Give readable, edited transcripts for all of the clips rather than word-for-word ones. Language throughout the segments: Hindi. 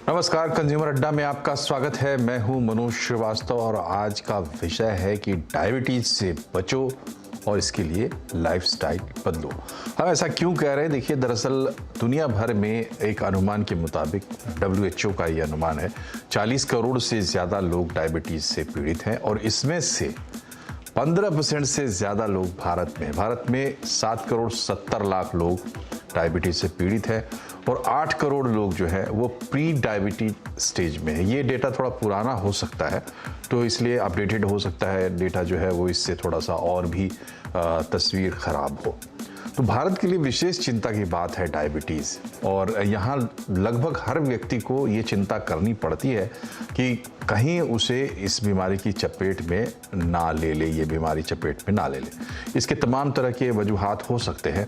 नमस्कार, कंज्यूमर अड्डा में आपका स्वागत है। मैं हूं मनोज श्रीवास्तव और आज का विषय है कि डायबिटीज से बचो और इसके लिए लाइफस्टाइल बदलो। हम ऐसा क्यों कह रहे हैं? देखिए, दरअसल दुनिया भर में एक अनुमान के मुताबिक WHO का ये अनुमान है 40 करोड़ से ज़्यादा लोग डायबिटीज से पीड़ित हैं और इसमें से 15% से ज़्यादा लोग भारत में 7 करोड़ 70 लाख लोग डायबिटीज से पीड़ित हैं और 8 करोड़ लोग जो है वो प्री डायबिटीज स्टेज में है। ये डेटा थोड़ा पुराना हो सकता है, तो इसलिए अपडेटेड हो सकता है डेटा जो है वो, इससे थोड़ा सा और भी तस्वीर खराब हो। तो भारत के लिए विशेष चिंता की बात है डायबिटीज़, और यहाँ लगभग हर व्यक्ति को ये चिंता करनी पड़ती है कि कहीं उसे इस बीमारी की चपेट में ना ले ले, ये बीमारी चपेट में ना ले ले। इसके तमाम तरह के वजूहात हो सकते हैं।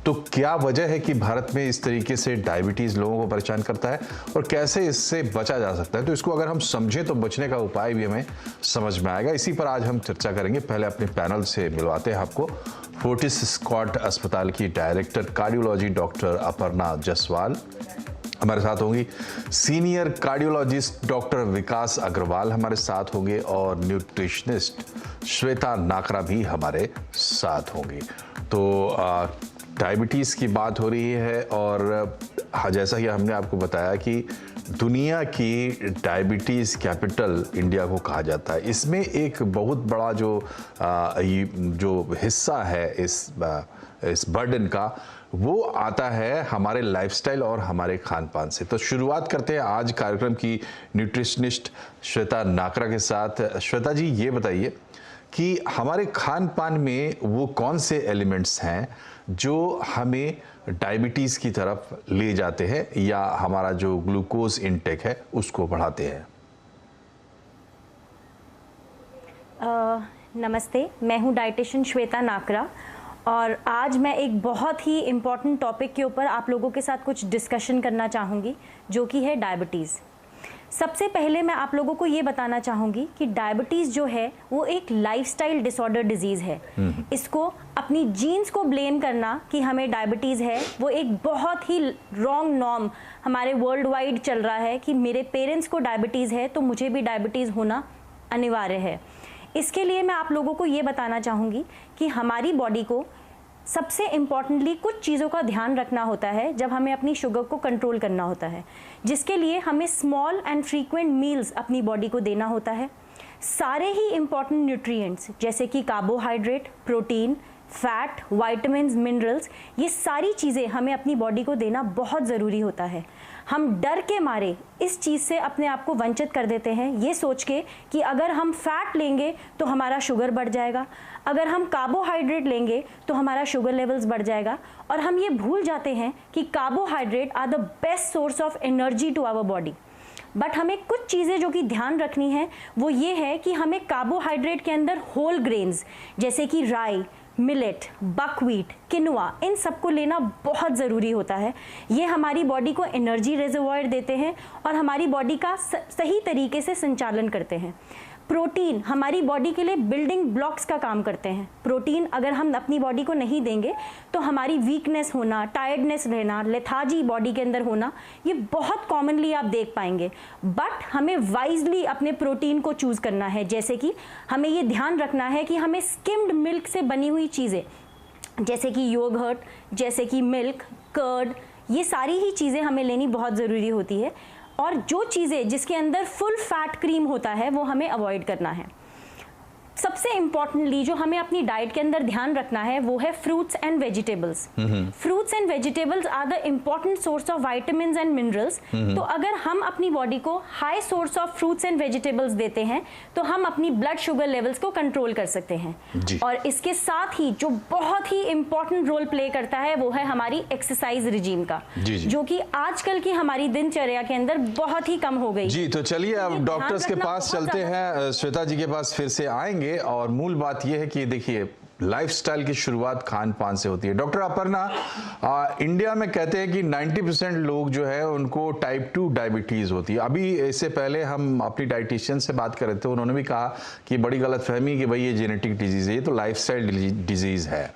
तो क्या वजह है कि भारत में इस तरीके से डायबिटीज़ लोगों को परेशान करता है और कैसे इससे बचा जा सकता है? तो इसको अगर हम समझें तो बचने का उपाय भी हमें समझ में आएगा। इसी पर आज हम चर्चा करेंगे। पहले अपने पैनल से मिलवाते हैं आपको फोर्टिस स्कॉट अस्पताल की director cardiology doctor Aparna Jaswal हमारे साथ होंगी, सीनियर कार्डियोलॉजिस्ट डॉक्टर विकास अग्रवाल हमारे साथ होंगे और न्यूट्रिशनिस्ट श्वेता नाकरा भी हमारे साथ होंगी। तो डायबिटीज़ की बात हो रही है और जैसा कि हमने आपको बताया कि दुनिया की डायबिटीज़ कैपिटल इंडिया को कहा जाता है। इसमें एक बहुत बड़ा जो हिस्सा है इस बर्डन का, वो आता है हमारे लाइफस्टाइल और हमारे खान पान से। तो शुरुआत करते हैं आज कार्यक्रम की न्यूट्रिशनिस्ट श्वेता नाकरा के साथ। श्वेता जी, ये बताइए कि हमारे खान पान में वो कौन से एलिमेंट्स हैं जो हमें डायबिटीज़ की तरफ ले जाते हैं या हमारा जो ग्लूकोज इनटेक है उसको बढ़ाते हैं? नमस्ते, मैं हूँ डाइटिशियन श्वेता नाकरा और आज मैं एक बहुत ही इम्पॉर्टेंट टॉपिक के ऊपर आप लोगों के साथ कुछ डिस्कशन करना चाहूँगी, जो कि है डायबिटीज़। सबसे पहले मैं आप लोगों को ये बताना चाहूँगी कि डायबिटीज़ जो है वो एक लाइफस्टाइल डिसऑर्डर डिजीज़ है। इसको अपनी जीन्स को ब्लेम करना कि हमें डायबिटीज़ है, वो एक बहुत ही रॉन्ग नॉर्म हमारे वर्ल्ड वाइड चल रहा है कि मेरे पेरेंट्स को डायबिटीज़ है तो मुझे भी डायबिटीज़ होना अनिवार्य है। इसके लिए मैं आप लोगों को ये बताना चाहूँगी कि हमारी बॉडी को सबसे इम्पॉर्टेंटली कुछ चीज़ों का ध्यान रखना होता है जब हमें अपनी शुगर को कंट्रोल करना होता है, जिसके लिए हमें स्मॉल एंड फ्रीक्वेंट मील्स अपनी बॉडी को देना होता है। सारे ही इम्पॉर्टेंट न्यूट्रिएंट्स जैसे कि carbohydrate, protein, fat, vitamins, minerals, ये सारी चीज़ें हमें अपनी बॉडी को देना बहुत ज़रूरी होता है। हम डर के मारे इस चीज़ से अपने आप को वंचित कर देते हैं, ये सोच के कि अगर हम फैट लेंगे तो हमारा शुगर बढ़ जाएगा, अगर हम कार्बोहाइड्रेट लेंगे तो हमारा शुगर लेवल्स बढ़ जाएगा, और हम ये भूल जाते हैं कि carbohydrate are the best source of energy to our body. But हमें कुछ चीज़ें जो कि ध्यान रखनी है वो ये है कि हमें कार्बोहाइड्रेट के अंदर होल ग्रेन्स जैसे कि राई, मिलेट, बकव्हीट, किनुआ, इन सबको लेना बहुत ज़रूरी होता है। ये हमारी बॉडी को एनर्जी रिजर्वॉयर देते हैं और हमारी बॉडी का सही तरीके से संचालन करते हैं। प्रोटीन हमारी बॉडी के लिए बिल्डिंग ब्लॉक्स का काम करते हैं। प्रोटीन अगर हम अपनी बॉडी को नहीं देंगे तो हमारी वीकनेस होना, टायर्डनेस रहना, लेथार्जी बॉडी के अंदर होना, ये बहुत कॉमनली आप देख पाएंगे। बट हमें वाइजली अपने प्रोटीन को चूज़ करना है। जैसे कि हमें ये ध्यान रखना है कि हमें स्किम्ड मिल्क से बनी हुई चीज़ें जैसे कि योगर्ट, जैसे कि मिल्क, कर्ड, ये सारी ही चीज़ें हमें लेनी बहुत ज़रूरी होती है। और जो चीज़ें जिसके अंदर फुल फैट क्रीम होता है वो हमें अवॉइड करना है। सबसे इम्पॉर्टेंटली जो हमें अपनी डाइट के अंदर ध्यान रखना है वो है fruits and vegetables. Fruits and vegetables are the important source of vitamins and minerals. तो अगर हम अपनी बॉडी को high source of fruits and vegetables देते हैं तो हम अपनी ब्लड शुगर लेवल्स को कंट्रोल कर सकते हैं। और इसके साथ ही जो बहुत ही इम्पॉर्टेंट रोल प्ले करता है वो है हमारी एक्सरसाइज रिजीम का, जो कि आजकल की हमारी दिनचर्या के अंदर बहुत ही कम हो गई। जी, तो चलिए अब डॉक्टर्स के पास चलते हैं। श्वेता जी के पास फिर से आएंगे और मूल बात यह है कि देखिए, लाइफस्टाइल की शुरुआत खान पान से होती है। डॉक्टर अपर्णा, इंडिया में कहते हैं कि 90% लोग जो है उनको टाइप 2 डायबिटीज़ होती है। अभी इससे पहले हम अपनी डाइटिशियन से बात कर रहे थे, उन्होंने भी कहा कि बड़ी गलतफहमी कि भाई ये जेनेटिक डिजीज़ है, ये तो लाइफस्टाइल डिजीज़ है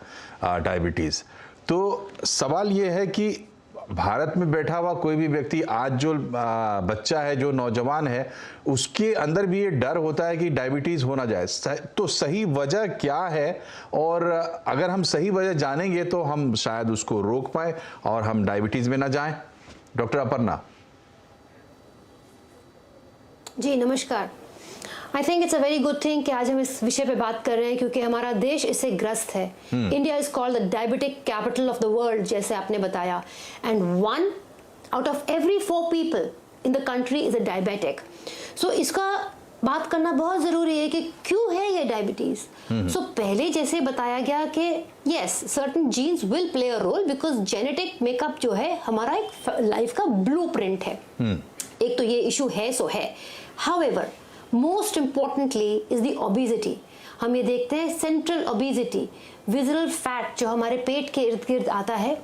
डायबिटीज़। तो सवाल ये है कि भारत में बैठा हुआ कोई भी व्यक्ति, आज जो बच्चा है, जो नौजवान है, उसके अंदर भी ये डर होता है कि डायबिटीज़ हो ना जाए। तो सही वजह क्या है, और अगर हम सही वजह जानेंगे तो हम शायद उसको रोक पाए और हम डायबिटीज़ में ना जाएं। डॉक्टर अपर्णा जी नमस्कार। I think it's a very good thing कि आज हम इस विषय पे बात कर रहे हैं, क्योंकि हमारा देश इससे ग्रस्त है। India is called the diabetic capital of the world, जैसे आपने बताया, and 1 out of every 4 people in the country is a diabetic. So इसका बात करना बहुत जरूरी है कि क्यों है ये डायबिटीज। सो पहले जैसे बताया गया कि yes, certain genes will play a role, because genetic makeup जो है हमारा एक लाइफ का ब्लूप्रिंट है। एक तो ये इशू है सो है। However most importantly is the obesity. हम ये देखते हैं सेंट्रल ओबेसिटी, विजरल फैट जो हमारे पेट के इर्द गिर्द आता है।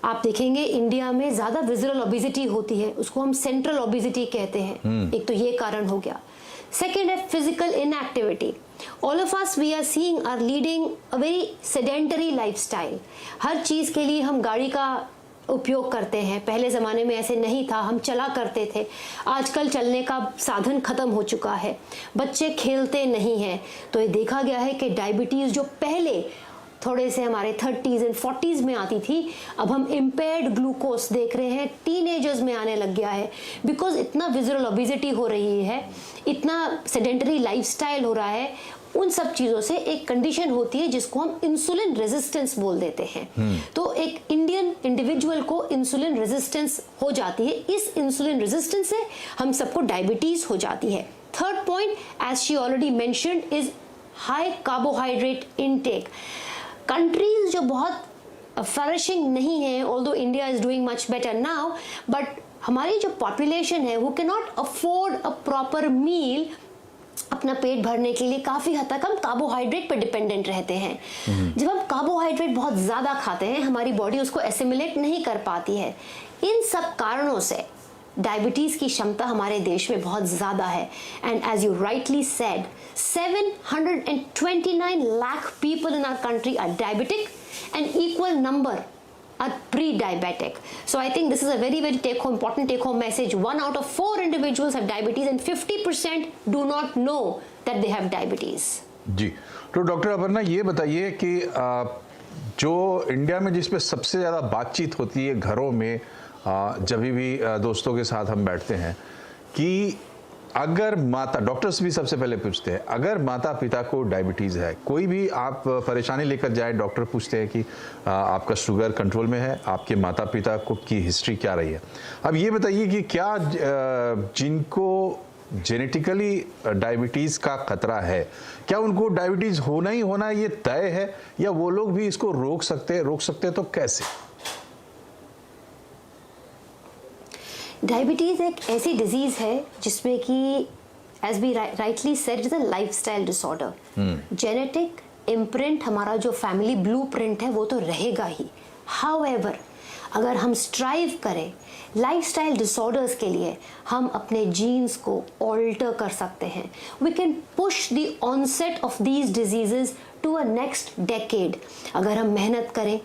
आप देखेंगे इंडिया में ज्यादा विजरल ओबेसिटी होती है, उसको हम सेंट्रल ओबेसिटी कहते हैं। एक तो ये कारण हो गया। सेकेंड है physical inactivity. All of us we are seeing are leading a very sedentary lifestyle. हर चीज के लिए हम गाड़ी का उपयोग करते हैं। पहले ज़माने में ऐसे नहीं था, हम चला करते थे। आजकल चलने का साधन खत्म हो चुका है, बच्चे खेलते नहीं हैं। तो ये देखा गया है कि डायबिटीज़ जो पहले थोड़े से हमारे 30s एंड 40s में आती थी, अब हम इम्पेयर्ड ग्लूकोज देख रहे हैं, टीनेजर्स में आने लग गया है। बिकॉज इतना विजुअल ओबेसिटी हो रही है, इतना सेडेंटरी लाइफस्टाइल हो रहा है, उन सब चीजों से एक कंडीशन होती है जिसको हम इंसुलिन रेजिस्टेंस बोल देते हैं। तो एक इंडियन इंडिविजुअल को इंसुलिन रेजिस्टेंस हो जाती है। इस इंसुलिन रेजिस्टेंस से हम सबको डायबिटीज हो जाती है। Third point, as she already mentioned, is high carbohydrate intake. Countries जो बहुत फ्लरिशिंग नहीं है, although India is doing much better now, but हमारी जो पॉपुलेशन है वो can not afford a proper meal. अपना पेट भरने के लिए काफी हद तक हम कार्बोहाइड्रेट पर डिपेंडेंट रहते हैं। जब हम कार्बोहाइड्रेट बहुत ज्यादा खाते हैं, हमारी बॉडी उसको एसिमिलेट नहीं कर पाती है। इन सब कारणों से डायबिटीज की क्षमता हमारे देश में बहुत ज्यादा है। And as you rightly said, 729 lakh people in our country are diabetic and equal number are pre-diabetic. So I think this is a very important take-home message. 1 out of 4 individuals have diabetes and 50% do not know that they have diabetes. जी, तो डॉक्टर अपर्णा ये बताइए कि जो इंडिया में जिस पे सबसे ज़्यादा बातचीत होती है घरों में, जब भी दोस्तों के साथ हम बैठते हैं, कि अगर माता, डॉक्टर्स भी सबसे पहले पूछते हैं, अगर माता पिता को डायबिटीज़ है, कोई भी आप परेशानी लेकर जाए, डॉक्टर पूछते हैं कि आपका शुगर कंट्रोल में है, आपके माता पिता को की हिस्ट्री क्या रही है। अब ये बताइए कि क्या जिनको जेनेटिकली डायबिटीज़ का खतरा है, क्या उनको डायबिटीज़ होना ही होना ये तय है, या वो लोग भी इसको रोक सकते हैं तो कैसे? डायबिटीज एक ऐसी डिजीज है जिसमें कि as be rightly said, is a lifestyle disorder. Genetic imprint, हमारा जो फैमिली ब्लूप्रिंट है वो तो रहेगा ही। हाउएवर अगर हम स्ट्राइव करें लाइफस्टाइल डिसऑर्डर्स के लिए, हम अपने जीन्स को ऑल्टर कर सकते हैं। We can push the onset of these diseases to a next decade अगर हम मेहनत करें।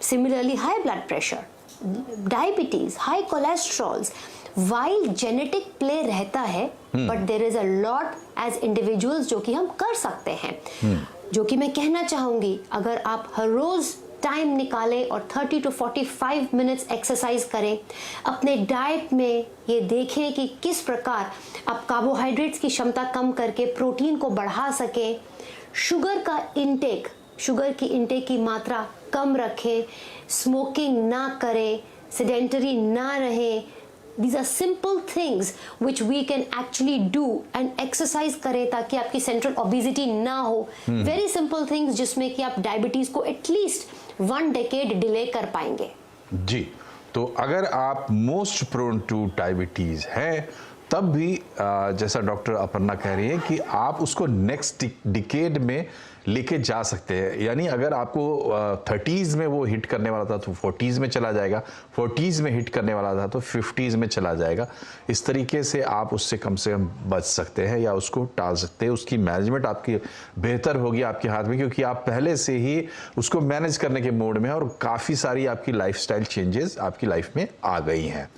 Similarly high blood pressure, diabetes, high cholesterols, while genetic play रहता है, but there is a lot as individuals जो कि हम कर सकते हैं। जो कि मैं कहना चाहूंगी, अगर आप हर रोज टाइम निकालें और 30 to 45 मिनट्स एक्सरसाइज करें, अपने डाइट में ये देखें कि किस प्रकार आप कार्बोहाइड्रेट्स की क्षमता कम करके प्रोटीन को बढ़ा सकें, शुगर का इंटेक, शुगर की इंटेक की मात्रा कम रखें, स्मोकिंग ना करें, सेडेंटरी ना रहें। These are simple things which we can actually do and exercise करें ताकि आपकी सेंट्रल ओबेसिटी ना हो। Very simple things जिसमें कि आप डायबिटीज को एटलीस्ट 1 डेकेड डिले कर पाएंगे। जी, तो अगर आप मोस्ट प्रोन टू डायबिटीज है, तब भी जैसा डॉक्टर अपर्णा कह रही है कि आप उसको नेक्स्ट डिकेड में लेके जा सकते हैं। यानी अगर आपको 30s में वो हिट करने वाला था तो 40s में चला जाएगा, 40s में हिट करने वाला था तो 50s में चला जाएगा। इस तरीके से आप उससे कम बच सकते हैं या उसको टाल सकते हैं। उसकी मैनेजमेंट आपकी बेहतर होगी आपके हाथ में, क्योंकि आप पहले से ही उसको मैनेज करने के मोड में हैं और काफ़ी सारी आपकी लाइफस्टाइल चेंजेस आपकी लाइफ में आ गई हैं।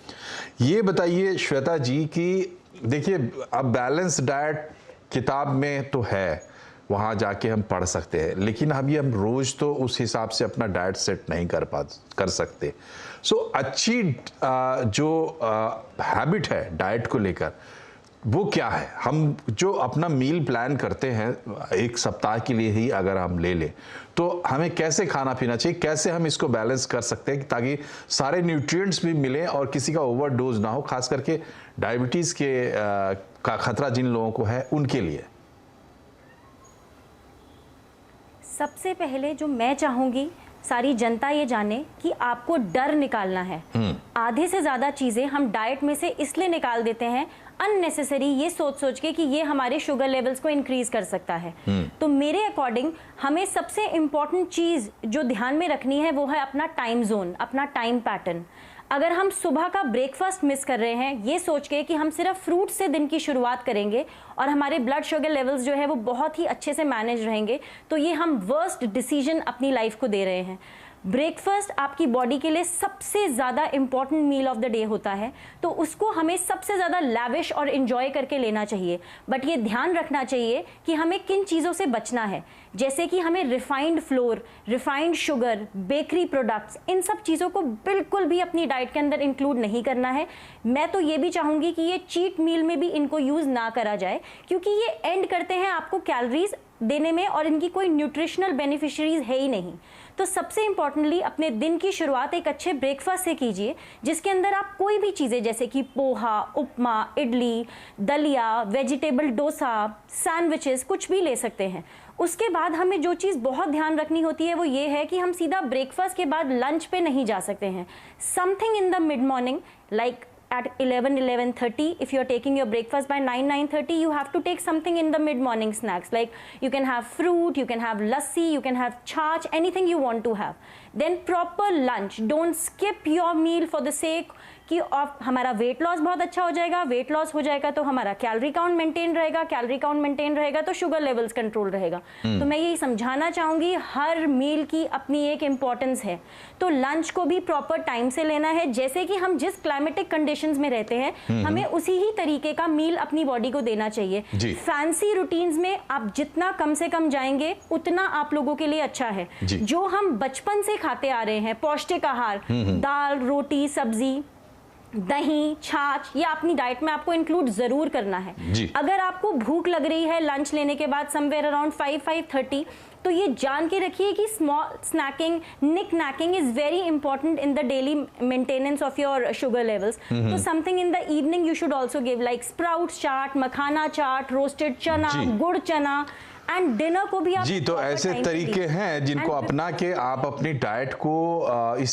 ये बताइए श्वेता जी कि देखिए, अब बैलेंस डाइट किताब में तो है, वहाँ जाके हम पढ़ सकते हैं, लेकिन अभी हम रोज़ तो उस हिसाब से अपना डाइट सेट नहीं कर सकते। सो अच्छी जो हैबिट है डाइट को लेकर वो क्या है? हम जो अपना मील प्लान करते हैं एक सप्ताह के लिए ही अगर हम ले लें तो हमें कैसे खाना पीना चाहिए, कैसे हम इसको बैलेंस कर सकते हैं ताकि सारे न्यूट्रिएंट्स भी मिलें और किसी का ओवरडोज ना हो, खास करके डायबिटीज़ का खतरा जिन लोगों को है उनके लिए? सबसे पहले जो मैं चाहूँगी सारी जनता ये जाने कि आपको डर निकालना है। आधे से ज़्यादा चीज़ें हम डाइट में से इसलिए निकाल देते हैं अननेसेसरी, ये सोच सोच के कि ये हमारे शुगर लेवल्स को इंक्रीज कर सकता है। तो मेरे अकॉर्डिंग हमें सबसे इम्पॉर्टेंट चीज़ जो ध्यान में रखनी है वो है अपना टाइम जोन, अपना टाइम पैटर्न। अगर हम सुबह का ब्रेकफास्ट मिस कर रहे हैं ये सोच के कि हम सिर्फ फ्रूट से दिन की शुरुआत करेंगे और हमारे ब्लड शुगर लेवल्स जो है वो बहुत ही अच्छे से मैनेज रहेंगे, तो ये हम वर्स्ट डिसीजन अपनी लाइफ को दे रहे हैं। ब्रेकफास्ट आपकी बॉडी के लिए सबसे ज़्यादा important meal of the day होता है, तो उसको हमें सबसे ज़्यादा लैविश और इन्जॉय करके लेना चाहिए। बट ये ध्यान रखना चाहिए कि हमें किन चीज़ों से बचना है, जैसे कि हमें refined flour, refined sugar, bakery products, इन सब चीज़ों को बिल्कुल भी अपनी डाइट के अंदर इंक्लूड नहीं करना है। मैं तो ये भी चाहूँगी कि ये चीट मील में भी इनको यूज़ ना करा जाए, क्योंकि ये एंड करते हैं आपको कैलोरीज देने में और इनकी कोई न्यूट्रिशनल बेनिफिशियरीज है ही नहीं। तो सबसे इंपॉर्टेंटली अपने दिन की शुरुआत एक अच्छे ब्रेकफास्ट से कीजिए, जिसके अंदर आप कोई भी चीज़ें जैसे कि पोहा, उपमा, इडली, दलिया, वेजिटेबल डोसा, सैंडविचेस कुछ भी ले सकते हैं। उसके बाद हमें जो चीज़ बहुत ध्यान रखनी होती है वो ये है कि हम सीधा ब्रेकफास्ट के बाद लंच पे नहीं जा सकते हैं। Something in the mid morning like at 11:30, if you're taking your breakfast by 9:30, you have to take something in the mid morning snacks, like you can have fruit, you can have lassi, you can have chaach, anything you want to have. Then proper lunch, don't skip your meal for the sake कि हमारा वेट लॉस बहुत अच्छा हो जाएगा, वेट लॉस हो जाएगा तो हमारा कैलोरी काउंट मेंटेन रहेगा, कैलोरी काउंट मेंटेन रहेगा तो शुगर लेवल्स कंट्रोल रहेगा। तो मैं यही समझाना चाहूंगी, हर मील की अपनी एक इम्पॉर्टेंस है। तो लंच को भी प्रॉपर टाइम से लेना है, जैसे कि हम जिस क्लाइमेटिक कंडीशंस में रहते हैं हमें उसी ही तरीके का मील अपनी बॉडी को देना चाहिए। फैंसी रूटीन्स में आप जितना कम से कम जाएंगे उतना आप लोगों के लिए अच्छा है। जो हम बचपन से खाते आ रहे हैं पौष्टिक आहार, दाल, रोटी, सब्जी, दही, छाछ, या अपनी डाइट में आपको इंक्लूड जरूर करना है। अगर आपको भूख लग रही है लंच लेने के बाद समवेयर अराउंड 5-5:30, तो ये जान के रखिए कि स्मॉल स्नैकिंग, निक नैकिंग is very important in the daily maintenance of your sugar levels. तो something in the evening you should also give like sprouts chaat, makhana chaat, roasted chana, gur चना, एंड डिनर को भी आप तो ऐसे तरीके हैं जिनको अपना के आप अपनी डाइट को इस